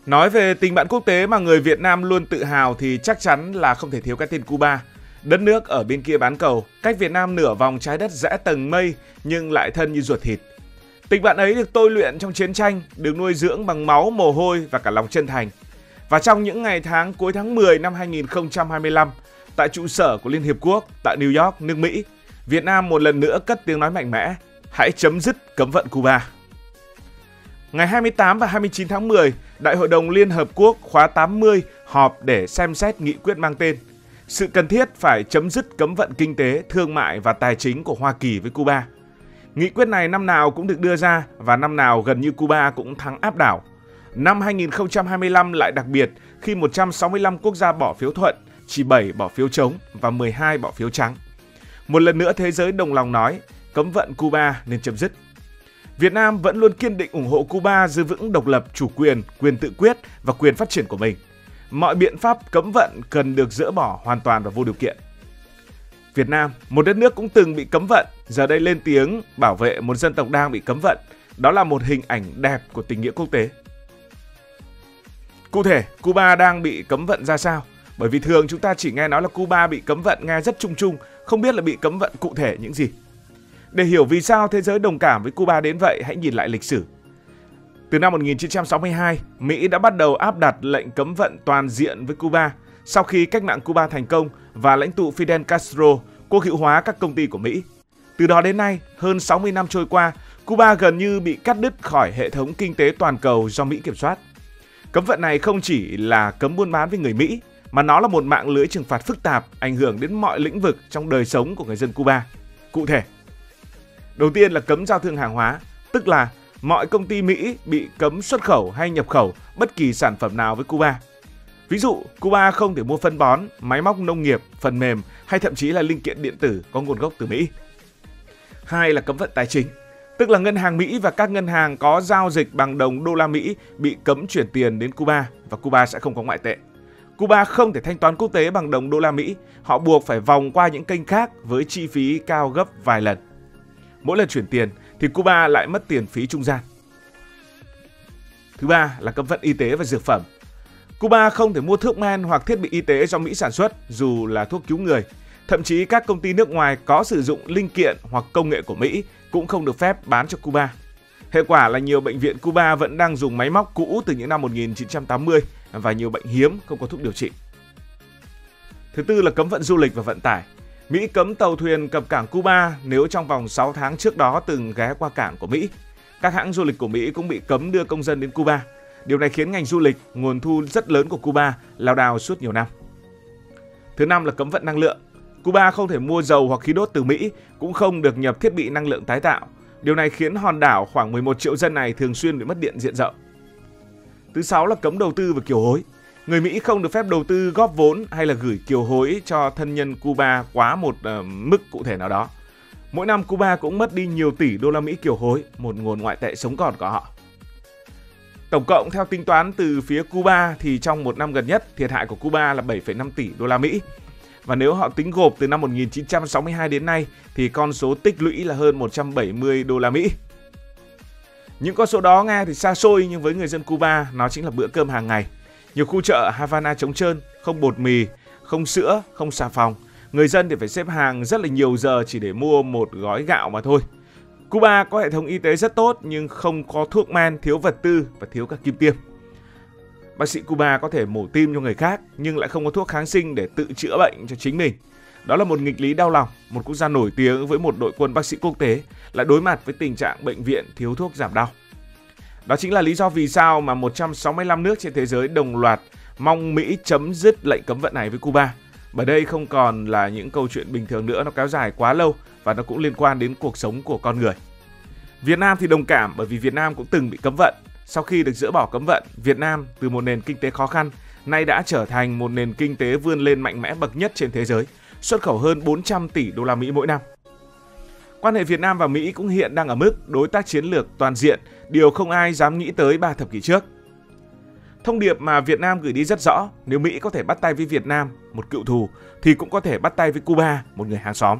Nói về tình bạn quốc tế mà người Việt Nam luôn tự hào thì chắc chắn là không thể thiếu cái tên Cuba. Đất nước ở bên kia bán cầu, cách Việt Nam nửa vòng trái đất rẽ tầng mây nhưng lại thân như ruột thịt. Tình bạn ấy được tôi luyện trong chiến tranh, được nuôi dưỡng bằng máu, mồ hôi và cả lòng chân thành. Và trong những ngày tháng cuối tháng 10 năm 2025, tại trụ sở của Liên Hiệp Quốc tại New York, nước Mỹ, Việt Nam một lần nữa cất tiếng nói mạnh mẽ: hãy chấm dứt cấm vận Cuba. Ngày 28 và 29 tháng 10, Đại hội đồng Liên Hợp Quốc khóa 80 họp để xem xét nghị quyết mang tên sự cần thiết phải chấm dứt cấm vận kinh tế, thương mại và tài chính của Hoa Kỳ với Cuba. Nghị quyết này năm nào cũng được đưa ra và năm nào gần như Cuba cũng thắng áp đảo. Năm 2025 lại đặc biệt khi 165 quốc gia bỏ phiếu thuận, chỉ 7 bỏ phiếu chống và 12 bỏ phiếu trắng. Một lần nữa thế giới đồng lòng nói cấm vận Cuba nên chấm dứt. Việt Nam vẫn luôn kiên định ủng hộ Cuba giữ vững độc lập, chủ quyền, quyền tự quyết và quyền phát triển của mình. Mọi biện pháp cấm vận cần được dỡ bỏ hoàn toàn và vô điều kiện. Việt Nam, một đất nước cũng từng bị cấm vận, giờ đây lên tiếng bảo vệ một dân tộc đang bị cấm vận. Đó là một hình ảnh đẹp của tình nghĩa quốc tế. Cụ thể, Cuba đang bị cấm vận ra sao? Bởi vì thường chúng ta chỉ nghe nói là Cuba bị cấm vận nghe rất chung chung, không biết là bị cấm vận cụ thể những gì. Để hiểu vì sao thế giới đồng cảm với Cuba đến vậy, hãy nhìn lại lịch sử. Từ năm 1962, Mỹ đã bắt đầu áp đặt lệnh cấm vận toàn diện với Cuba sau khi cách mạng Cuba thành công và lãnh tụ Fidel Castro quốc hữu hóa các công ty của Mỹ. Từ đó đến nay, hơn 60 năm trôi qua, Cuba gần như bị cắt đứt khỏi hệ thống kinh tế toàn cầu do Mỹ kiểm soát. Cấm vận này không chỉ là cấm buôn bán với người Mỹ, mà nó là một mạng lưới trừng phạt phức tạp ảnh hưởng đến mọi lĩnh vực trong đời sống của người dân Cuba. Cụ thể, đầu tiên là cấm giao thương hàng hóa, tức là mọi công ty Mỹ bị cấm xuất khẩu hay nhập khẩu bất kỳ sản phẩm nào với Cuba. Ví dụ, Cuba không thể mua phân bón, máy móc nông nghiệp, phần mềm hay thậm chí là linh kiện điện tử có nguồn gốc từ Mỹ. Hai là cấm vận tài chính, tức là ngân hàng Mỹ và các ngân hàng có giao dịch bằng đồng đô la Mỹ bị cấm chuyển tiền đến Cuba và Cuba sẽ không có ngoại tệ. Cuba không thể thanh toán quốc tế bằng đồng đô la Mỹ, họ buộc phải vòng qua những kênh khác với chi phí cao gấp vài lần. Mỗi lần chuyển tiền thì Cuba lại mất tiền phí trung gian. Thứ ba là cấm vận y tế và dược phẩm. Cuba không thể mua thuốc men hoặc thiết bị y tế do Mỹ sản xuất, dù là thuốc cứu người. Thậm chí các công ty nước ngoài có sử dụng linh kiện hoặc công nghệ của Mỹ cũng không được phép bán cho Cuba. Hệ quả là nhiều bệnh viện Cuba vẫn đang dùng máy móc cũ từ những năm 1980 và nhiều bệnh hiếm không có thuốc điều trị. Thứ tư là cấm vận du lịch và vận tải. Mỹ cấm tàu thuyền cập cảng Cuba nếu trong vòng 6 tháng trước đó từng ghé qua cảng của Mỹ. Các hãng du lịch của Mỹ cũng bị cấm đưa công dân đến Cuba. Điều này khiến ngành du lịch, nguồn thu rất lớn của Cuba, lao đao suốt nhiều năm. Thứ năm là cấm vận năng lượng. Cuba không thể mua dầu hoặc khí đốt từ Mỹ, cũng không được nhập thiết bị năng lượng tái tạo. Điều này khiến hòn đảo khoảng 11 triệu dân này thường xuyên bị mất điện diện rộng. Thứ sáu là cấm đầu tư và kiều hối. Người Mỹ không được phép đầu tư góp vốn hay là gửi kiều hối cho thân nhân Cuba quá một mức cụ thể nào đó. Mỗi năm Cuba cũng mất đi nhiều tỷ đô la Mỹ kiều hối, một nguồn ngoại tệ sống còn của họ. Tổng cộng theo tính toán từ phía Cuba thì trong một năm gần nhất, thiệt hại của Cuba là 7,5 tỷ đô la Mỹ. Và nếu họ tính gộp từ năm 1962 đến nay thì con số tích lũy là hơn 170 đô la Mỹ. Những con số đó nghe thì xa xôi nhưng với người dân Cuba nó chính là bữa cơm hàng ngày. Nhiều khu chợ Havana trống trơn, không bột mì, không sữa, không xà phòng. Người dân thì phải xếp hàng rất là nhiều giờ chỉ để mua một gói gạo mà thôi. Cuba có hệ thống y tế rất tốt nhưng không có thuốc men, thiếu vật tư và thiếu các kim tiêm. Bác sĩ Cuba có thể mổ tim cho người khác nhưng lại không có thuốc kháng sinh để tự chữa bệnh cho chính mình. Đó là một nghịch lý đau lòng, một quốc gia nổi tiếng với một đội quân bác sĩ quốc tế lại đối mặt với tình trạng bệnh viện thiếu thuốc giảm đau. Đó chính là lý do vì sao mà 165 nước trên thế giới đồng loạt mong Mỹ chấm dứt lệnh cấm vận này với Cuba. Bởi đây không còn là những câu chuyện bình thường nữa, nó kéo dài quá lâu và nó cũng liên quan đến cuộc sống của con người. Việt Nam thì đồng cảm bởi vì Việt Nam cũng từng bị cấm vận. Sau khi được dỡ bỏ cấm vận, Việt Nam từ một nền kinh tế khó khăn nay đã trở thành một nền kinh tế vươn lên mạnh mẽ bậc nhất trên thế giới, xuất khẩu hơn 400 tỷ đô la Mỹ mỗi năm. Quan hệ Việt Nam và Mỹ cũng hiện đang ở mức đối tác chiến lược toàn diện, điều không ai dám nghĩ tới 3 thập kỷ trước. Thông điệp mà Việt Nam gửi đi rất rõ, nếu Mỹ có thể bắt tay với Việt Nam, một cựu thù, thì cũng có thể bắt tay với Cuba, một người hàng xóm.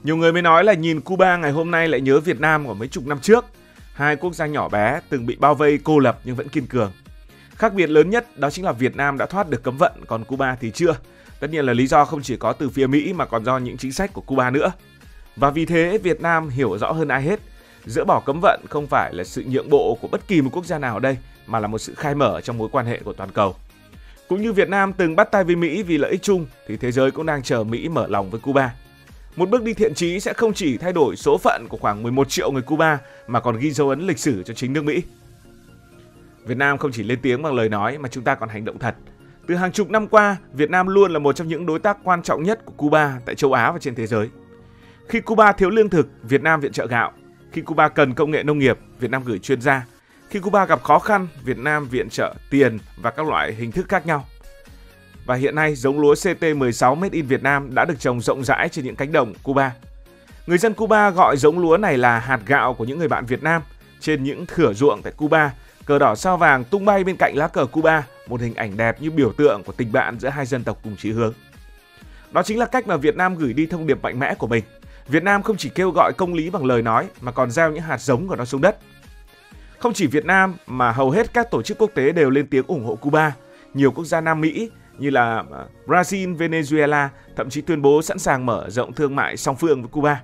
Nhiều người mới nói là nhìn Cuba ngày hôm nay lại nhớ Việt Nam của mấy chục năm trước. Hai quốc gia nhỏ bé từng bị bao vây cô lập nhưng vẫn kiên cường. Khác biệt lớn nhất đó chính là Việt Nam đã thoát được cấm vận, còn Cuba thì chưa. Tất nhiên là lý do không chỉ có từ phía Mỹ mà còn do những chính sách của Cuba nữa. Và vì thế Việt Nam hiểu rõ hơn ai hết, dỡ bỏ cấm vận không phải là sự nhượng bộ của bất kỳ một quốc gia nào ở đây, mà là một sự khai mở trong mối quan hệ của toàn cầu. Cũng như Việt Nam từng bắt tay với Mỹ vì lợi ích chung, thì thế giới cũng đang chờ Mỹ mở lòng với Cuba. Một bước đi thiện chí sẽ không chỉ thay đổi số phận của khoảng 11 triệu người Cuba, mà còn ghi dấu ấn lịch sử cho chính nước Mỹ. Việt Nam không chỉ lên tiếng bằng lời nói mà chúng ta còn hành động thật. Từ hàng chục năm qua, Việt Nam luôn là một trong những đối tác quan trọng nhất của Cuba tại châu Á và trên thế giới. Khi Cuba thiếu lương thực, Việt Nam viện trợ gạo. Khi Cuba cần công nghệ nông nghiệp, Việt Nam gửi chuyên gia. Khi Cuba gặp khó khăn, Việt Nam viện trợ tiền và các loại hình thức khác nhau. Và hiện nay, giống lúa CT16 Made in Việt Nam đã được trồng rộng rãi trên những cánh đồng Cuba. Người dân Cuba gọi giống lúa này là hạt gạo của những người bạn Việt Nam. Trên những thửa ruộng tại Cuba, cờ đỏ sao vàng tung bay bên cạnh lá cờ Cuba, một hình ảnh đẹp như biểu tượng của tình bạn giữa hai dân tộc cùng chí hướng. Đó chính là cách mà Việt Nam gửi đi thông điệp mạnh mẽ của mình. Việt Nam không chỉ kêu gọi công lý bằng lời nói mà còn gieo những hạt giống của nó xuống đất. Không chỉ Việt Nam mà hầu hết các tổ chức quốc tế đều lên tiếng ủng hộ Cuba. Nhiều quốc gia Nam Mỹ như là Brazil, Venezuela thậm chí tuyên bố sẵn sàng mở rộng thương mại song phương với Cuba.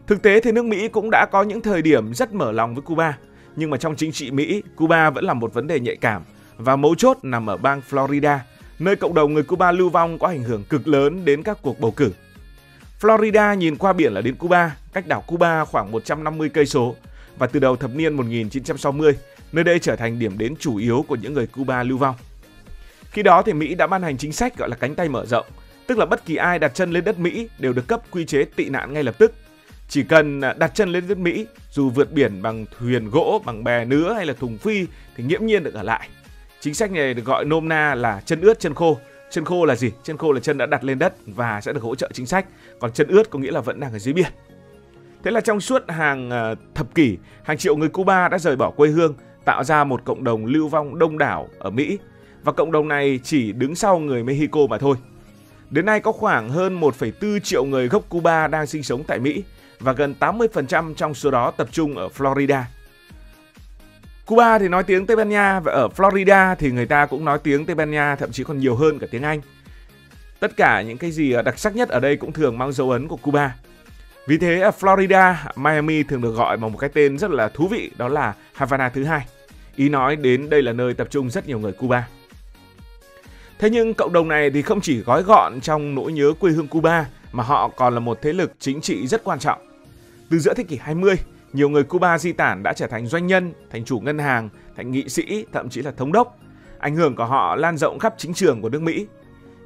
Thực tế thì nước Mỹ cũng đã có những thời điểm rất mở lòng với Cuba. Nhưng mà trong chính trị Mỹ, Cuba vẫn là một vấn đề nhạy cảm và mấu chốt nằm ở bang Florida, nơi cộng đồng người Cuba lưu vong có ảnh hưởng cực lớn đến các cuộc bầu cử. Florida nhìn qua biển là đến Cuba, cách đảo Cuba khoảng 150 cây số, và từ đầu thập niên 1960, nơi đây trở thành điểm đến chủ yếu của những người Cuba lưu vong. Khi đó thì Mỹ đã ban hành chính sách gọi là cánh tay mở rộng, tức là bất kỳ ai đặt chân lên đất Mỹ đều được cấp quy chế tị nạn ngay lập tức. Chỉ cần đặt chân lên đất Mỹ, dù vượt biển bằng thuyền gỗ, bằng bè nứa hay là thùng phi thì nghiễm nhiên được ở lại. Chính sách này được gọi nôm na là chân ướt chân khô. Chân khô là gì? Chân khô là chân đã đặt lên đất và sẽ được hỗ trợ chính sách. Còn chân ướt có nghĩa là vẫn đang ở dưới biển. Thế là trong suốt hàng thập kỷ, hàng triệu người Cuba đã rời bỏ quê hương, tạo ra một cộng đồng lưu vong đông đảo ở Mỹ. Và cộng đồng này chỉ đứng sau người Mexico mà thôi. Đến nay có khoảng hơn 1,4 triệu người gốc Cuba đang sinh sống tại Mỹ và gần 80% trong số đó tập trung ở Florida. Cuba thì nói tiếng Tây Ban Nha và ở Florida thì người ta cũng nói tiếng Tây Ban Nha, thậm chí còn nhiều hơn cả tiếng Anh. Tất cả những cái gì đặc sắc nhất ở đây cũng thường mang dấu ấn của Cuba. Vì thế ở Florida, Miami thường được gọi bằng một cái tên rất là thú vị, đó là Havana thứ hai. Ý nói đến đây là nơi tập trung rất nhiều người Cuba. Thế nhưng cộng đồng này thì không chỉ gói gọn trong nỗi nhớ quê hương Cuba mà họ còn là một thế lực chính trị rất quan trọng. Từ giữa thế kỷ 20, nhiều người Cuba di tản đã trở thành doanh nhân, thành chủ ngân hàng, thành nghị sĩ, thậm chí là thống đốc. Ảnh hưởng của họ lan rộng khắp chính trường của nước Mỹ.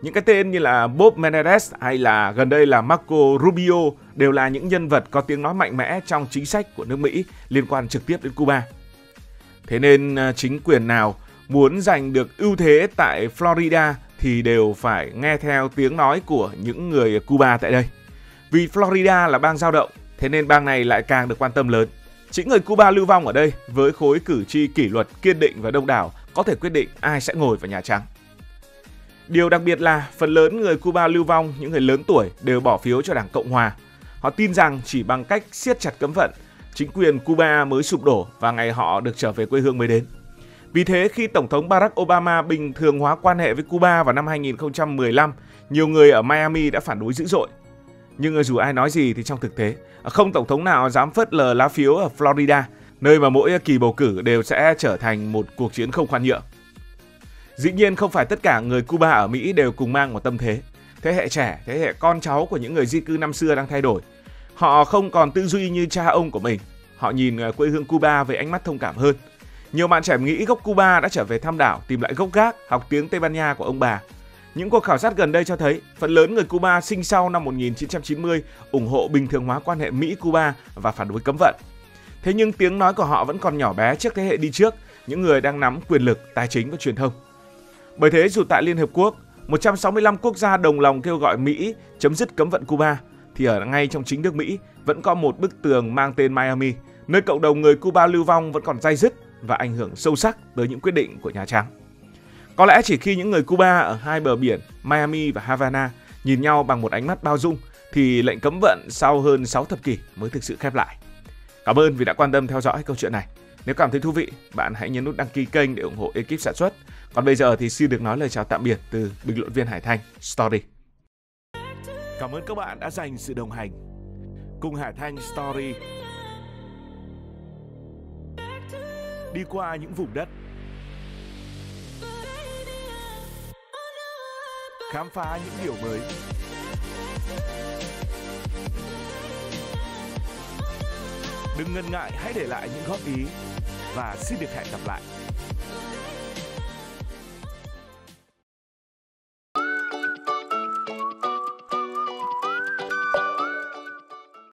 Những cái tên như là Bob Menendez hay là gần đây là Marco Rubio đều là những nhân vật có tiếng nói mạnh mẽ trong chính sách của nước Mỹ liên quan trực tiếp đến Cuba. Thế nên chính quyền nào muốn giành được ưu thế tại Florida thì đều phải nghe theo tiếng nói của những người Cuba tại đây. Vì Florida là bang dao động, thế nên bang này lại càng được quan tâm lớn. Chính người Cuba lưu vong ở đây với khối cử tri kỷ luật, kiên định và đông đảo có thể quyết định ai sẽ ngồi vào Nhà Trắng. Điều đặc biệt là phần lớn người Cuba lưu vong, những người lớn tuổi đều bỏ phiếu cho Đảng Cộng Hòa. Họ tin rằng chỉ bằng cách siết chặt cấm vận, chính quyền Cuba mới sụp đổ và ngày họ được trở về quê hương mới đến. Vì thế khi Tổng thống Barack Obama bình thường hóa quan hệ với Cuba vào năm 2015, nhiều người ở Miami đã phản đối dữ dội. Nhưng dù ai nói gì thì trong thực tế, không tổng thống nào dám phớt lờ lá phiếu ở Florida, nơi mà mỗi kỳ bầu cử đều sẽ trở thành một cuộc chiến không khoan nhượng. Dĩ nhiên không phải tất cả người Cuba ở Mỹ đều cùng mang một tâm thế. Thế hệ trẻ, thế hệ con cháu của những người di cư năm xưa đang thay đổi. Họ không còn tư duy như cha ông của mình. Họ nhìn quê hương Cuba với ánh mắt thông cảm hơn. Nhiều bạn trẻ Mỹ gốc Cuba đã trở về thăm đảo, tìm lại gốc gác, học tiếng Tây Ban Nha của ông bà. Những cuộc khảo sát gần đây cho thấy phần lớn người Cuba sinh sau năm 1990 ủng hộ bình thường hóa quan hệ Mỹ-Cuba và phản đối cấm vận. Thế nhưng tiếng nói của họ vẫn còn nhỏ bé trước thế hệ đi trước, những người đang nắm quyền lực, tài chính và truyền thông. Bởi thế dù tại Liên Hợp Quốc, 165 quốc gia đồng lòng kêu gọi Mỹ chấm dứt cấm vận Cuba, thì ở ngay trong chính nước Mỹ vẫn có một bức tường mang tên Miami, nơi cộng đồng người Cuba lưu vong vẫn còn day dứt và ảnh hưởng sâu sắc tới những quyết định của Nhà Trắng. Có lẽ chỉ khi những người Cuba ở hai bờ biển Miami và Havana nhìn nhau bằng một ánh mắt bao dung thì lệnh cấm vận sau hơn 6 thập kỷ mới thực sự khép lại. Cảm ơn vì đã quan tâm theo dõi câu chuyện này. Nếu cảm thấy thú vị, bạn hãy nhấn nút đăng ký kênh để ủng hộ ekip sản xuất. Còn bây giờ thì xin được nói lời chào tạm biệt từ bình luận viên Hải Thanh Story. Cảm ơn các bạn đã dành sự đồng hành cùng Hải Thanh Story. Đi qua những vùng đất, khám phá những điều mới. Đừng ngần ngại, hãy để lại những góp ý và xin được hẹn gặp lại.